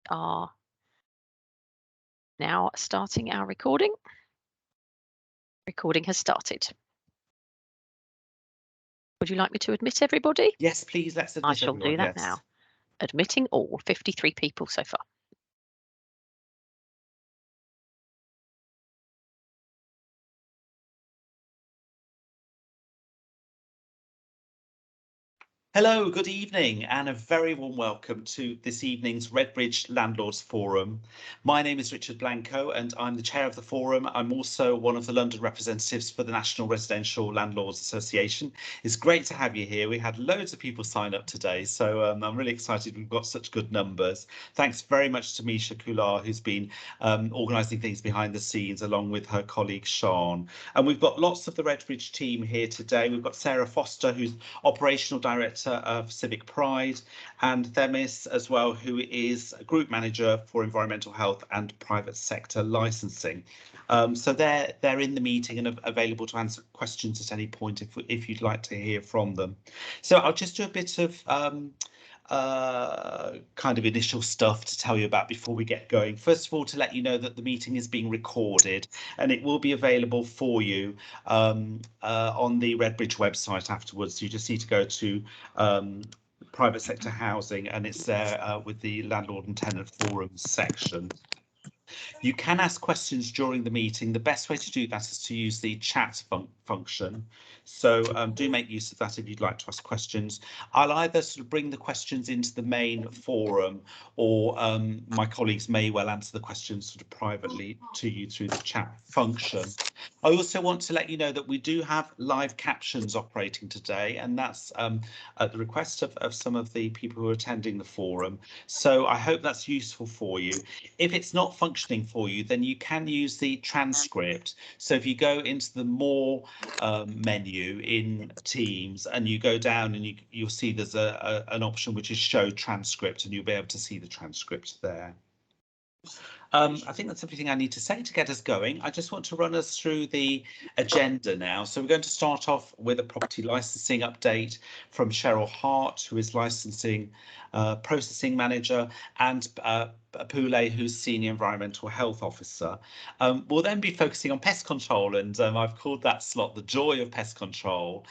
are now starting our recording. Recording has started. Would you like me to admit everybody? Yes, please, let's admit I shall everyone, do that yes. now. Admitting all 53 people so far. Hello, good evening, and a very warm welcome to this evening's Redbridge Landlords Forum. My name is Richard Blanco, and I'm the chair of the forum. I'm also one of the London representatives for the National Residential Landlords Association. It's great to have you here. We had loads of people sign up today, so I'm really excited we've got such good numbers. Thanks very much to Misha Kular, who's been organising things behind the scenes, along with her colleague Sean. And we've got lots of the Redbridge team here today. We've got Sarah Foster, who's Operational Director of Civic Pride, and Themis as well, who is a Group Manager for Environmental Health and Private Sector Licensing. So they're in the meeting and available to answer questions at any point if you'd like to hear from them. So I'll just do a bit of kind of initial stuff to tell you about before we get going. First of all, to let you know that the meeting is being recorded and it will be available for you on the Redbridge website afterwards. You just need to go to private sector housing, and it's there with the landlord and tenant forums section. You can ask questions during the meeting. The best way to do that is to use the chat function. So do make use of that if you'd like to ask questions. I'll either sort of bring the questions into the main forum, or my colleagues may well answer the questions sort of privately to you through the chat function. I also want to let you know that we do have live captions operating today, and that's at the request of some of the people who are attending the forum. So I hope that's useful for you. If it's not functioning for you, then you can use the transcript. So if you go into the More menu in Teams and you go down, and you'll see there's an option which is Show Transcript, and you'll be able to see the transcript there. I think that's everything I need to say to get us going. I just want to run us through the agenda now. So we're going to start off with a property licensing update from Cheryl Hart, who is licensing processing manager, and Pule, who's Senior Environmental Health Officer. We'll then be focusing on pest control, and I've called that slot the joy of pest control.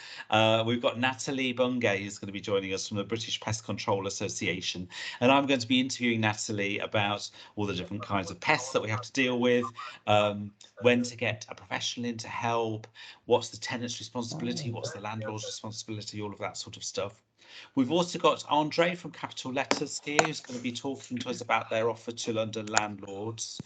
We've got Natalie Bungay, who's going to be joining us from the British Pest Control Association, and I'm going to be interviewing Natalie about all the different kinds of pests that we have to deal with, when to get a professional in to help, what's the tenant's responsibility, what's the landlord's responsibility, all of that sort of stuff. We've also got Andre from Capital Letters here, who's going to be talking to us about their offer to London landlords.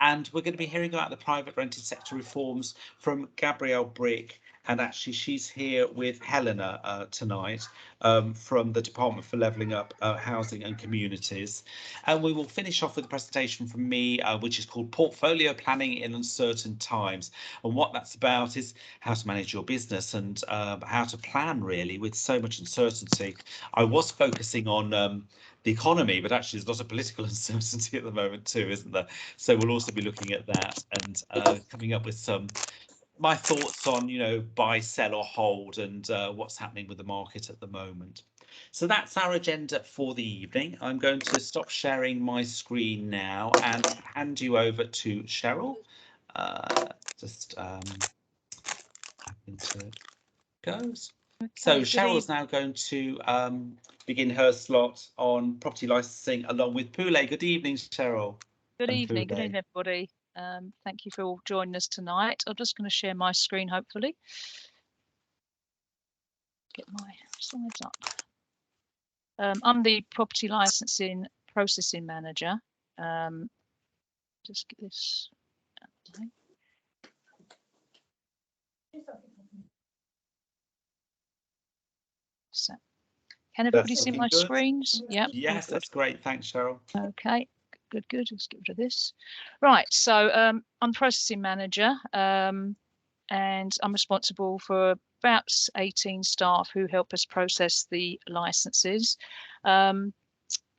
And we're going to be hearing about the private rented sector reforms from Gabrielle Brick. And actually, she's here with Helena tonight from the Department for Levelling Up Housing and Communities. And we will finish off with a presentation from me, which is called Portfolio Planning in Uncertain Times. And what that's about is how to manage your business and how to plan, really, with so much uncertainty. I was focusing on the economy, but actually there's a lot of political uncertainty at the moment too, isn't there? So we'll also be looking at that and coming up with some my thoughts on, buy, sell or hold, and what's happening with the market at the moment. So that's our agenda for the evening. I'm going to stop sharing my screen now and hand you over to Cheryl. Into it goes. Okay, so Cheryl's now going to begin her slot on property licensing along with Pule. Good evening, Cheryl. Good evening, everybody. Thank you for all joining us tonight. I'm just going to share my screen, hopefully. Get my slides up. I'm the property licensing processing manager. Just get this out. So, can everybody see my screens? Yep. Yes, that's great. Thanks, Cheryl. Okay. Good. Let's get rid of this. Right, so I'm the processing manager, and I'm responsible for about 18 staff who help us process the licenses.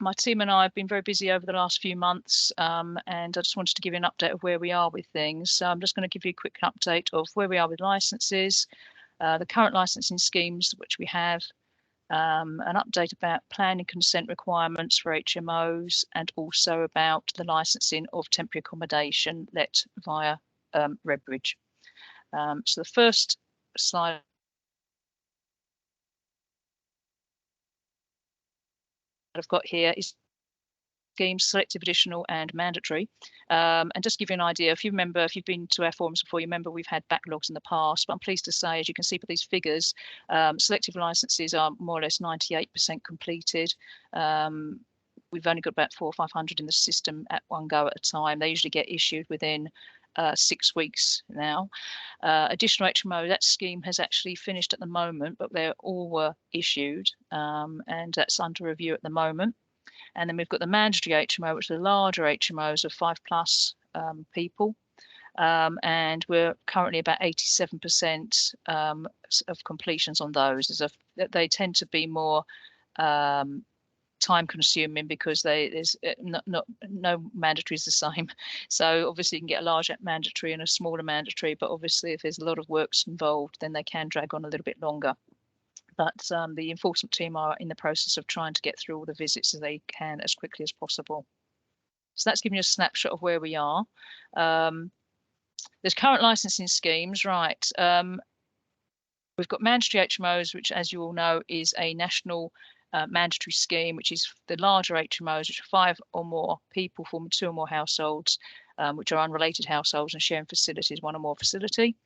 My team and I have been very busy over the last few months, and I just wanted to give you an update of where we are with things. So I'm just going to give you a quick update of where we are with licenses, the current licensing schemes which we have, an update about planning consent requirements for HMOs, and also about the licensing of temporary accommodation let via Redbridge. So the first slide I've got here is schemes, selective, additional and mandatory. And just to give you an idea, if you've been to our forums before, you remember we've had backlogs in the past, but I'm pleased to say, as you can see by these figures, selective licenses are more or less 98% completed. We've only got about 400 or 500 in the system at one go at a time. They usually get issued within 6 weeks now. Additional HMO, that scheme has actually finished at the moment, but they all were issued, and that's under review at the moment. And then we've got the mandatory HMO, which are the larger HMOs of 5+ people. And we're currently about 87% of completions on those. They tend to be more time consuming because there's no mandatory is the same. So obviously you can get a large mandatory and a smaller mandatory, but obviously if there's a lot of works involved, then they can drag on a little bit longer. But the enforcement team are in the process of trying to get through all the visits as they can as quickly as possible. So that's giving you a snapshot of where we are. There's current licensing schemes, right? We've got mandatory HMOs, which, as you all know, is a national mandatory scheme, which is the larger HMOs, which are 5 or more people forming 2 or more households, which are unrelated households and sharing facilities, 1 or more facility.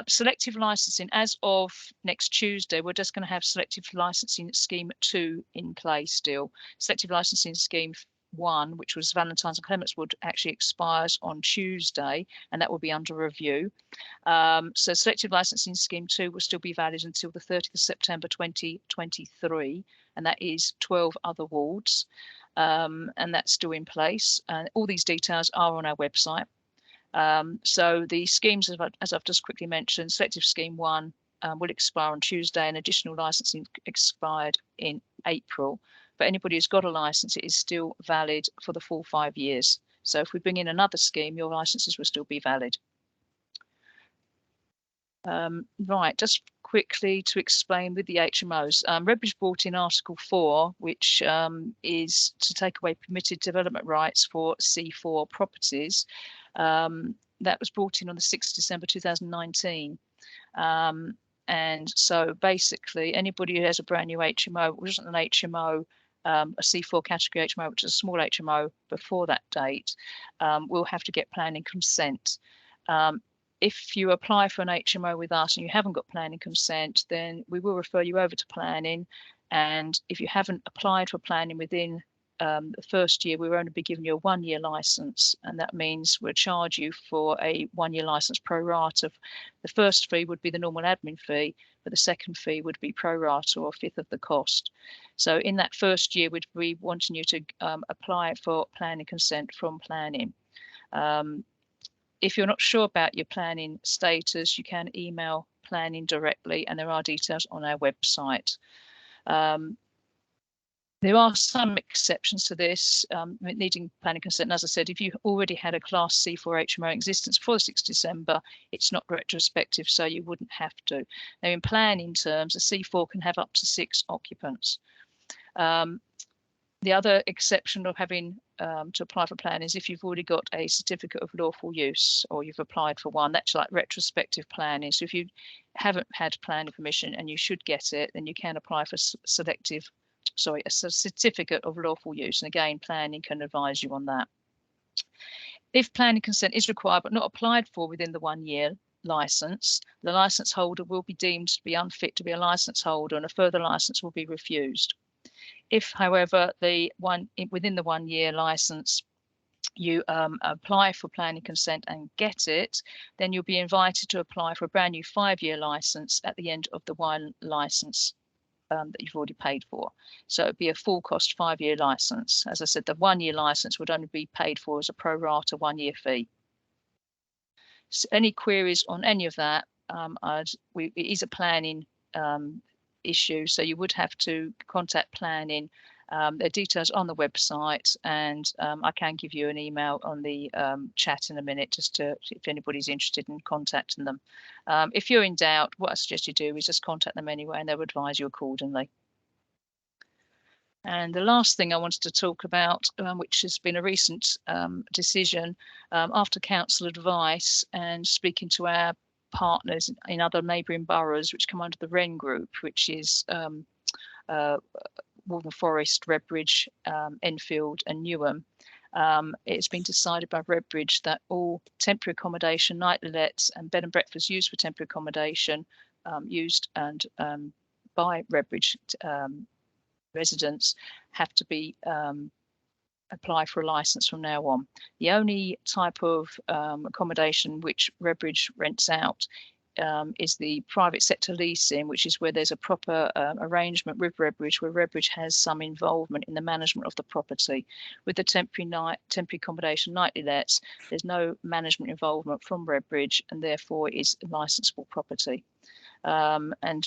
Selective licensing, as of next Tuesday, we're just going to have selective licensing scheme 2 in place still. Selective licensing scheme 1, which was Valentine's and Clementswood, actually expires on Tuesday, and that will be under review. So selective licensing scheme 2 will still be valid until the 30th of September 2023, and that is 12 other wards, and that's still in place. And all these details are on our website. So the schemes, as I've just quickly mentioned, selective scheme 1 will expire on Tuesday, and additional licensing expired in April. But anybody who's got a license, it is still valid for the full 5 years. So if we bring in another scheme, your licenses will still be valid. Right, just quickly to explain with the HMOs, Redbridge brought in Article 4, which is to take away permitted development rights for C4 properties. That was brought in on the 6th of December 2019. And so basically anybody who has a brand new HMO, which isn't an HMO, a C4 category HMO, which is a small HMO before that date, will have to get planning consent. If you apply for an HMO with us and you haven't got planning consent, then we will refer you over to planning. And if you haven't applied for planning within the first year, we will only be giving you a 1-year license, and that means we'll charge you for a 1-year license pro rata. The first fee would be the normal admin fee, but the second fee would be pro rata, or a fifth of the cost. So in that first year, we'd be wanting you to apply for planning consent from planning. If you're not sure about your planning status, you can email planning directly, and there are details on our website. There are some exceptions to this, needing planning consent. And as I said, if you already had a Class C4 HMO in existence before the 6th of December, it's not retrospective, so you wouldn't have to. Now, in planning terms, a C4 can have up to 6 occupants. The other exception of having to apply for planning is if you've already got a certificate of lawful use, or you've applied for one. That's like retrospective planning. So if you haven't had planning permission and you should get it, then you can apply for a certificate of lawful use. And again, planning can advise you on that. If planning consent is required but not applied for within the 1-year license, the license holder will be deemed to be unfit to be a license holder, and a further license will be refused. If, however, within the 1-year license, you apply for planning consent and get it, then you'll be invited to apply for a brand new 5-year license at the end of the 1 license that you've already paid for. So it'd be a full cost 5-year license. As I said, the 1-year license would only be paid for as a pro rata 1-year fee. So any queries on any of that, it is a planning issue, so you would have to contact planning. There are details on the website, and I can give you an email on the chat in a minute, just if anybody's interested in contacting them. If you're in doubt, what I suggest you do is just contact them anyway, and they'll advise you accordingly. And the last thing I wanted to talk about, which has been a recent decision, after council advice and speaking to our partners in other neighbouring boroughs which come under the Wren Group, which is Waltham Forest, Redbridge, Enfield and Newham. It's been decided by Redbridge that all temporary accommodation, nightly lets and bed and breakfast used for temporary accommodation used and by Redbridge residents have to be apply for a license from now on. The only type of accommodation which Redbridge rents out is the private sector leasing, which is where there's a proper arrangement with Redbridge, where Redbridge has some involvement in the management of the property. With the temporary accommodation nightly lets, there's no management involvement from Redbridge, and therefore it is licensable property. And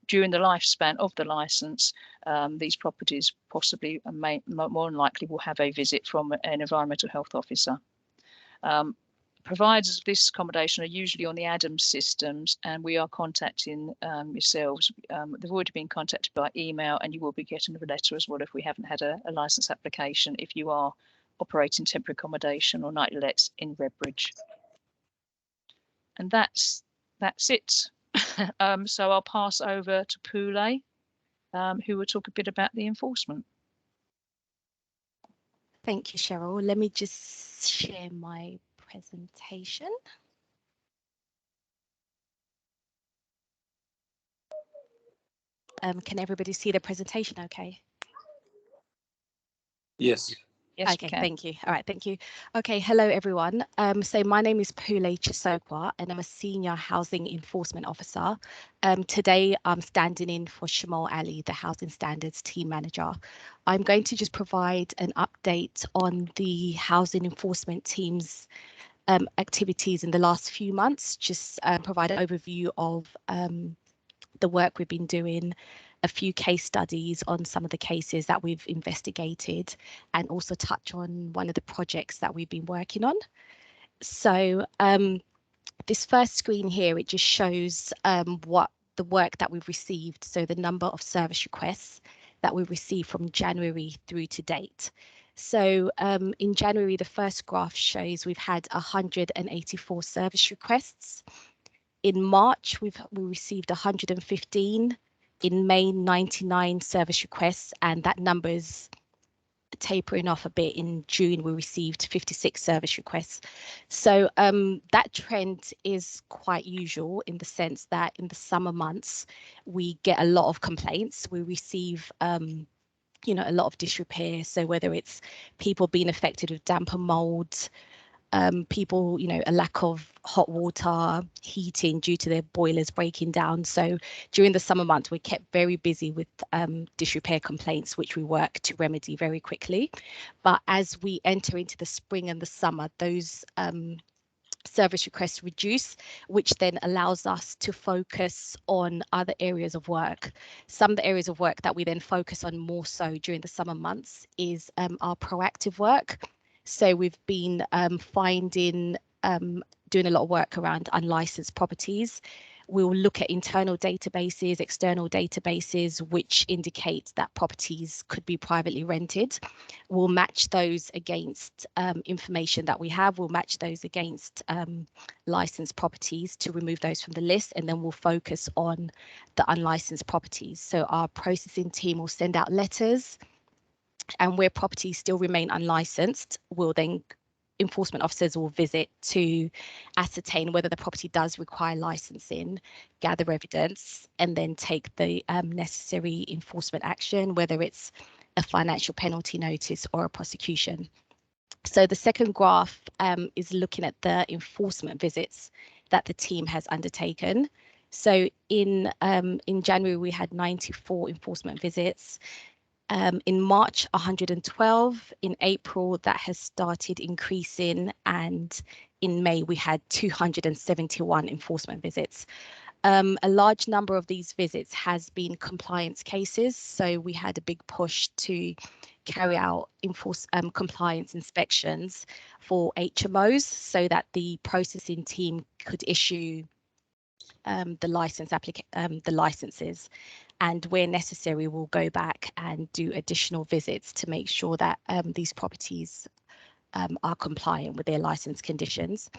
during the lifespan of the license, these properties possibly and more than likely will have a visit from an environmental health officer. Providers of this accommodation are usually on the Adams systems, and we are contacting yourselves. They've already been contacted by email, and you will be getting a letter as well if we haven't had a license application if you are operating temporary accommodation or nightly lets in Redbridge. And that's it. So I'll pass over to Poulay, who will talk a bit about the enforcement. Thank you, Cheryl. Let me just share my presentation. Can everybody see the presentation okay? Yes. Yes, okay, thank you. All right, thank you. Okay, hello everyone. So my name is Poulay Chisokwa and I'm a Senior Housing Enforcement Officer. Today I'm standing in for Shamal Ali, the Housing Standards Team Manager. I'm going to just provide an update on the Housing Enforcement Team's activities in the last few months, just provide an overview of the work we've been doing, a few case studies on some of the cases that we've investigated, and also touch on one of the projects that we've been working on. So this first screen here, it just shows what the work that we've received, so the number of service requests that we've received from January through to date. So in January, the first graph shows we've had 184 service requests. In March, we received 115. In May, 99 service requests, and that number is tapering off a bit. In June, we received 56 service requests. So that trend is quite usual in the sense that in the summer months, we get a lot of complaints. We receive you know, a lot of disrepair. So whether it's people being affected with damp and mold, people, you know, a lack of hot water, heating due to their boilers breaking down. So during the summer months, we kept very busy with disrepair complaints, which we work to remedy very quickly. But as we enter into the spring and the summer, those service requests reduce, which then allows us to focus on other areas of work. Some of the areas of work that we then focus on more so during the summer months is our proactive work. So we've been doing a lot of work around unlicensed properties. We'll look at internal databases, external databases, which indicate that properties could be privately rented. We'll match those against information that we have. We'll match those against licensed properties to remove those from the list, and then we'll focus on the unlicensed properties. So our processing team will send out letters, and where properties still remain unlicensed, enforcement officers will visit to ascertain whether the property does require licensing, gather evidence, and then take the necessary enforcement action, whether it's a financial penalty notice or a prosecution. So the second graph is looking at the enforcement visits that the team has undertaken. So in January, we had 94 enforcement visits. In March, 112. In April, that has started increasing, and in May, we had 271 enforcement visits. A large number of these visits has been compliance cases, so we had a big push to carry out compliance inspections for HMOs so that the processing team could issue the licenses. and where necessary, we'll go back and do additional visits to make sure that these properties are compliant with their license conditions.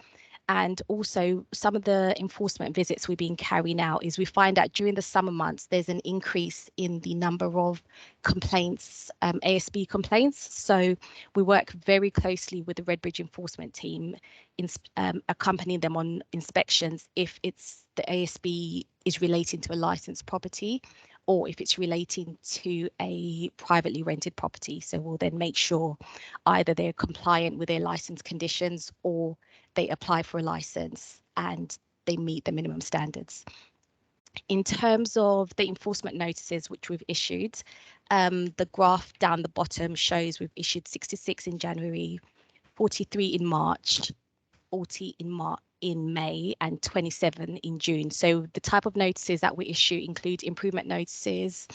And also some of the enforcement visits we've been carrying out is we find that during the summer months, there's an increase in the number of complaints, ASB complaints. So we work very closely with the Redbridge enforcement team, accompanying them on inspections if it's the ASB is relating to a licensed property, or if it's relating to a privately rented property. So we'll then make sure either they're compliant with their license conditions or they apply for a license and they meet the minimum standards. In terms of the enforcement notices which we've issued, the graph down the bottom shows we've issued 66 in January, 43 in March, 40 in May, and 27 in June. So the type of notices that we issue include improvement notices,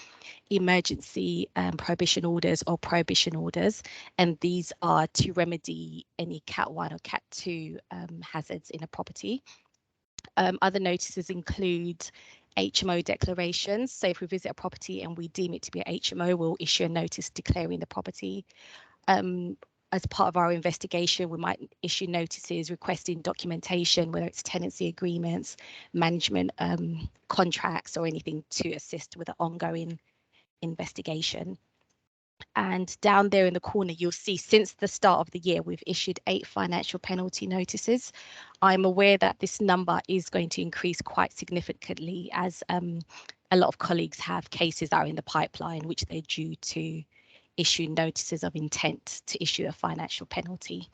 emergency prohibition orders or prohibition orders, and these are to remedy any Cat 1 or Cat 2 hazards in a property. Other notices include HMO declarations. So if we visit a property and we deem it to be an HMO, we'll issue a notice declaring the property. As part of our investigation, we might issue notices requesting documentation, whether it's tenancy agreements, management contracts, or anything to assist with the ongoing investigation. And down there in the corner, you'll see since the start of the year, we've issued 8 financial penalty notices. I'm aware that this number is going to increase quite significantly as a lot of colleagues have cases that are in the pipeline, which they're due to issue notices of intent to issue a financial penalty.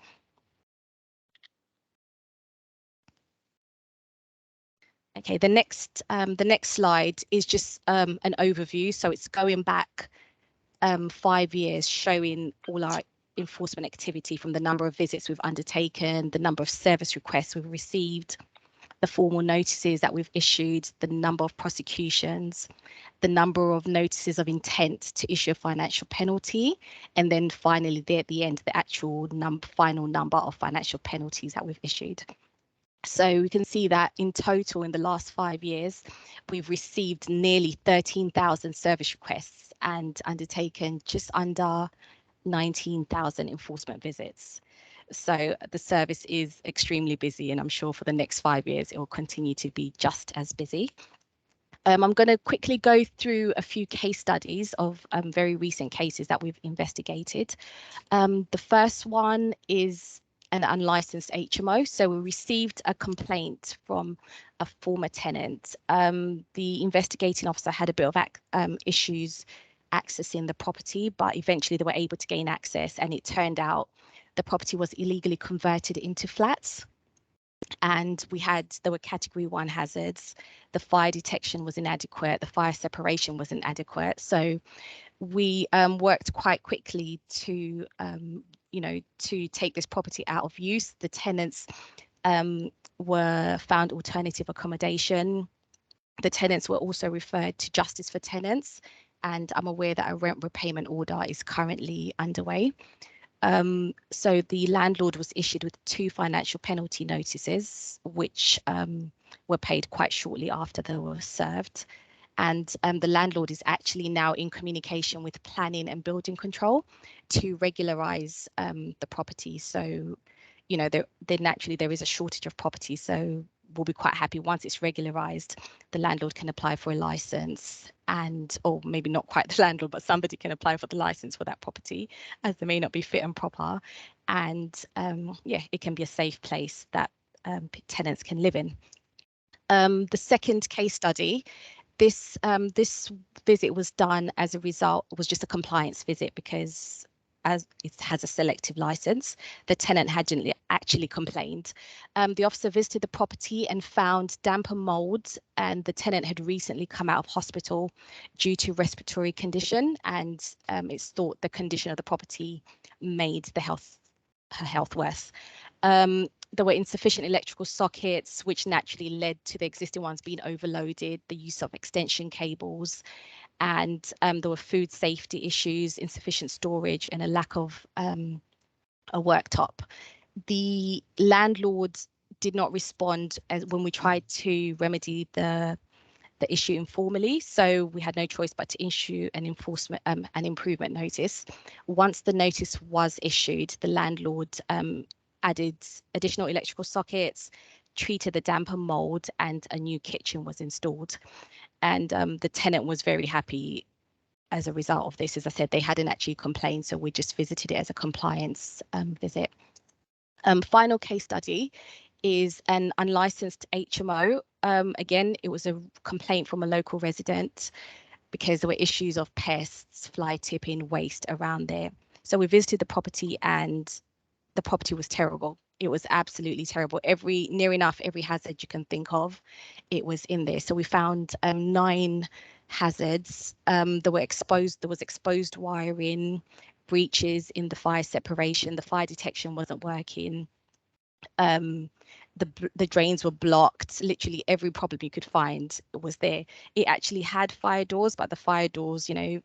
Okay, the next slide is just an overview. So it's going back 5 years, showing all our enforcement activity from the number of visits we've undertaken, the number of service requests we've received, the formal notices that we've issued, the number of prosecutions, the number of notices of intent to issue a financial penalty, and then finally there at the end, the actual final number of financial penalties that we've issued. So we can see that in total in the last 5 years, we've received nearly 13,000 service requests and undertaken just under 19,000 enforcement visits. So the service is extremely busy, and I'm sure for the next 5 years, it will continue to be just as busy. I'm going to quickly go through a few case studies of very recent cases that we've investigated. The first one is an unlicensed HMO. So we received a complaint from a former tenant. The investigating officer had a bit of issues accessing the property, but eventually they were able to gain access, and it turned out the property was illegally converted into flats. And there were category 1 hazards. The fire detection was inadequate. The fire separation was inadequate. So we worked quite quickly to take this property out of use. The tenants were found alternative accommodation. The tenants were also referred to Justice for Tenants, and I'm aware that a rent repayment order is currently underway. So the landlord was issued with 2 financial penalty notices, which were paid quite shortly after they were served. And the landlord is actually now in communication with planning and building control to regularize the property. So, naturally there is a shortage of property. So we'll be quite happy once it's regularized, the landlord can apply for a license, or maybe not quite the landlord, but somebody can apply for the license for that property, as they may not be fit and proper. And it can be a safe place that tenants can live in. The second case study, this visit was done as a result, was just a compliance visit because as it has a selective license, the tenant hadn't actually complained. The officer visited the property and found damp and mold, and the tenant had recently come out of hospital due to respiratory condition, and it's thought the condition of the property made her health worse. There were insufficient electrical sockets, which naturally led to the existing ones being overloaded, the use of extension cables, and there were food safety issues, insufficient storage, and a lack of a worktop. The landlord did not respond when we tried to remedy the the issue informally, so we had no choice but to issue an improvement notice. Once the notice was issued, the landlord added additional electrical sockets, treated the damp and mold, and a new kitchen was installed. And the tenant was very happy as a result of this. As I said, they hadn't actually complained, so we just visited it as a compliance visit. Final case study is an unlicensed HMO. Again, it was a complaint from a local resident because there were issues of pests, fly tipping, waste around there. So we visited the property and the property was terrible. It was absolutely terrible. Near enough every hazard you can think of, it was in there. So we found 9 hazards. There was exposed wiring, breaches in the fire separation. The fire detection wasn't working. The drains were blocked. Literally every problem you could find was there. It actually had fire doors, but the fire doors, you know,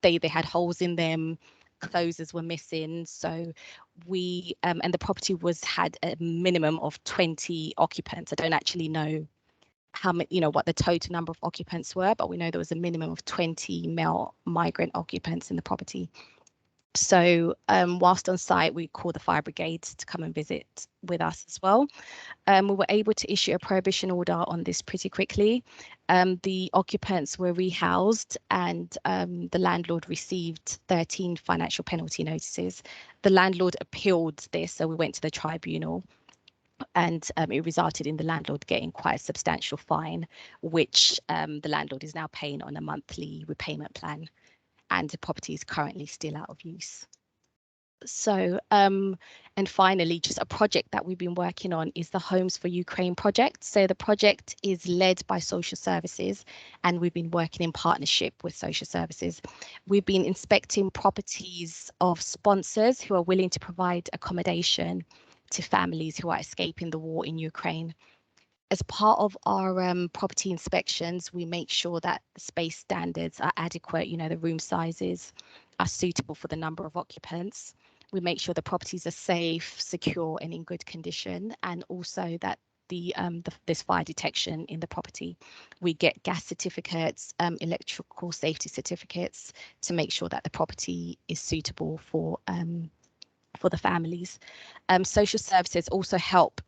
they had holes in them. Closers were missing. So we and the property had a minimum of 20 occupants. I don't actually know how many, you know, what the total number of occupants were, but we know there was a minimum of 20 male migrant occupants in the property. So whilst on site, we called the fire brigade to come and visit with us as well. We were able to issue a prohibition order on this pretty quickly. The occupants were rehoused and the landlord received 13 financial penalty notices. The landlord appealed this, so we went to the tribunal, and it resulted in the landlord getting quite a substantial fine, which the landlord is now paying on a monthly repayment plan, and the property is currently still out of use. So, and finally, just a project that we've been working on is the Homes for Ukraine project. So the project is led by social services, and we've been working in partnership with social services. We've been inspecting properties of sponsors who are willing to provide accommodation to families who are escaping the war in Ukraine. As part of our property inspections, we make sure that the space standards are adequate, you know, the room sizes are suitable for the number of occupants. We make sure the properties are safe, secure, and in good condition, and also that there's fire detection in the property. We get gas certificates, electrical safety certificates to make sure that the property is suitable for the families. Social services also help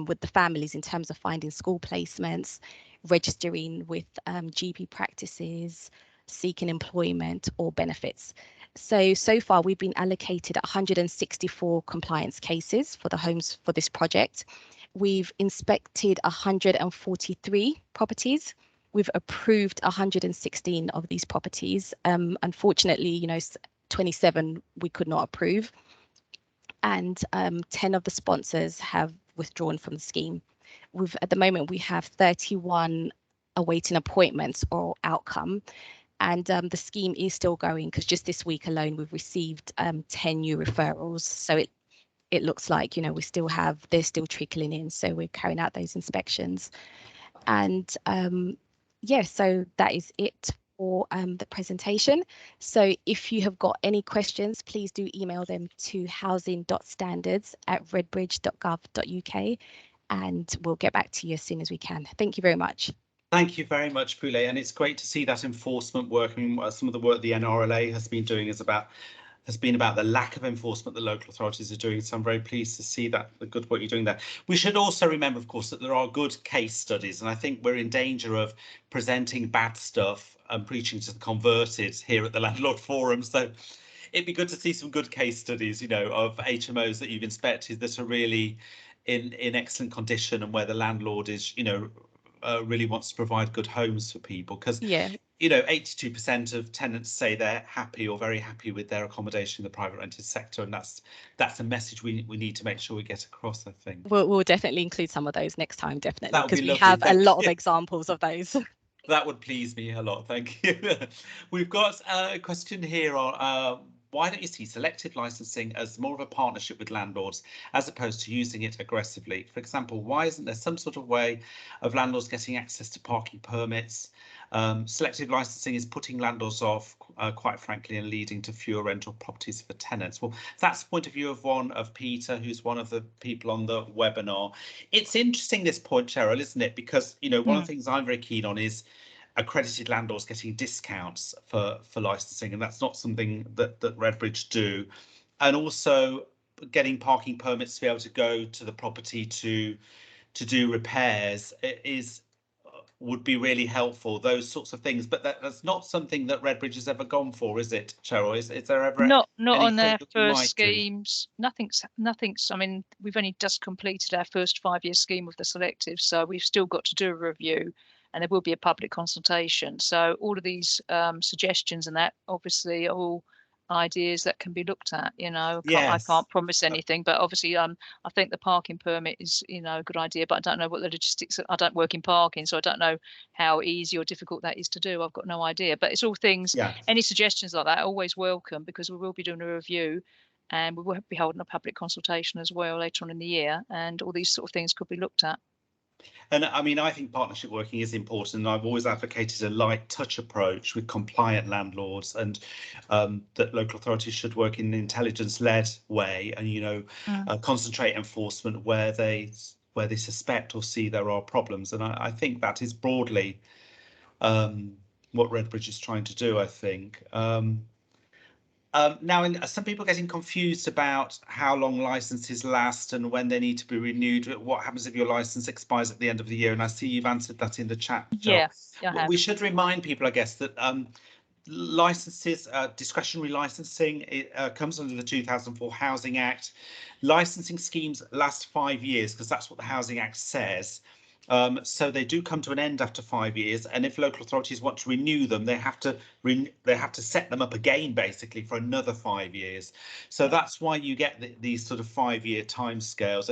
with the families in terms of finding school placements, registering with GP practices, seeking employment or benefits. So far we've been allocated 164 compliance cases for the homes for this project. We've inspected 143 properties. We've approved 116 of these properties. Unfortunately, you know, 27 we could not approve, and 10 of the sponsors have withdrawn from the scheme. At the moment, we have 31 awaiting appointments or outcome, and the scheme is still going because just this week alone, we've received 10 new referrals. So it looks like, you know, they're still trickling in. So we're carrying out those inspections. And yeah, so that is it for the presentation. So if you have got any questions, please do email them to housing.standards@redbridge.gov.uk, and we'll get back to you as soon as we can. Thank you very much. Thank you very much, Poulay, and it's great to see that enforcement work. I mean, some of the work the NRLA has been doing has been about the lack of enforcement that local authorities are doing. So I'm very pleased to see that the good work you're doing there. We should also remember, of course, that there are good case studies, and I think we're in danger of presenting bad stuff and preaching to the converted here at the Landlord Forum. So it'd be good to see some good case studies, you know, of HMOs that you've inspected that are really in excellent condition and where the landlord is, you know, really wants to provide good homes for people, because you know, 82% of tenants say they're happy or very happy with their accommodation in the private rented sector, and that's a message we need to make sure we get across, I think. We'll definitely include some of those next time, definitely, because we have a lot of examples of those. That would please me a lot, thank you. We've got a question here on why don't you see selective licensing as more of a partnership with landlords as opposed to using it aggressively? For example, why isn't there some sort of way of landlords getting access to parking permits Selective licensing is putting landlords off, quite frankly, and leading to fewer rental properties for tenants. Well, that's the point of view of Peter, who's one of the people on the webinar. It's interesting, this point, Cheryl, isn't it? Because, you know, one of the things I'm very keen on is accredited landlords getting discounts for licensing, and that's not something that Redbridge do. And also getting parking permits to be able to go to the property to do repairs would be really helpful, those sorts of things. But that's not something that Redbridge has ever gone for, is it, Cheryl? Is there ever not on anything their that we first might do? schemes? Nothing's. I mean, we've only just completed our first 5-year scheme of the Selective, so we've still got to do a review, and there will be a public consultation. So all of these suggestions and that obviously are all ideas that can be looked at. You know, I Yes. can't promise anything, but obviously I think the parking permit is, you know, a good idea, but I don't know what the logistics. I don't work in parking, so I don't know how easy or difficult that is to do. I've got no idea, but it's all things. Yeah. Any suggestions like that are always welcome, because we will be doing a review, and we will be holding a public consultation as well later on in the year, and all these sort of things could be looked at. And I mean, I think partnership working is important, and I've always advocated a light touch approach with compliant landlords, and that local authorities should work in an intelligence-led way, and, you know, concentrate enforcement where they suspect or see there are problems. And I think that is broadly what Redbridge is trying to do, I think. Now, some people are getting confused about how long licenses last and when they need to be renewed. What happens if your license expires at the end of the year? And I see you've answered that in the chat. Yeah, We should remind people, I guess, that licenses, discretionary licensing, comes under the 2004 Housing Act. Licensing schemes last 5 years because that's what the Housing Act says. So they do come to an end after 5 years, and if local authorities want to renew them, they have to set them up again, basically, for another 5 years. So that's why you get these sort of 5-year timescales.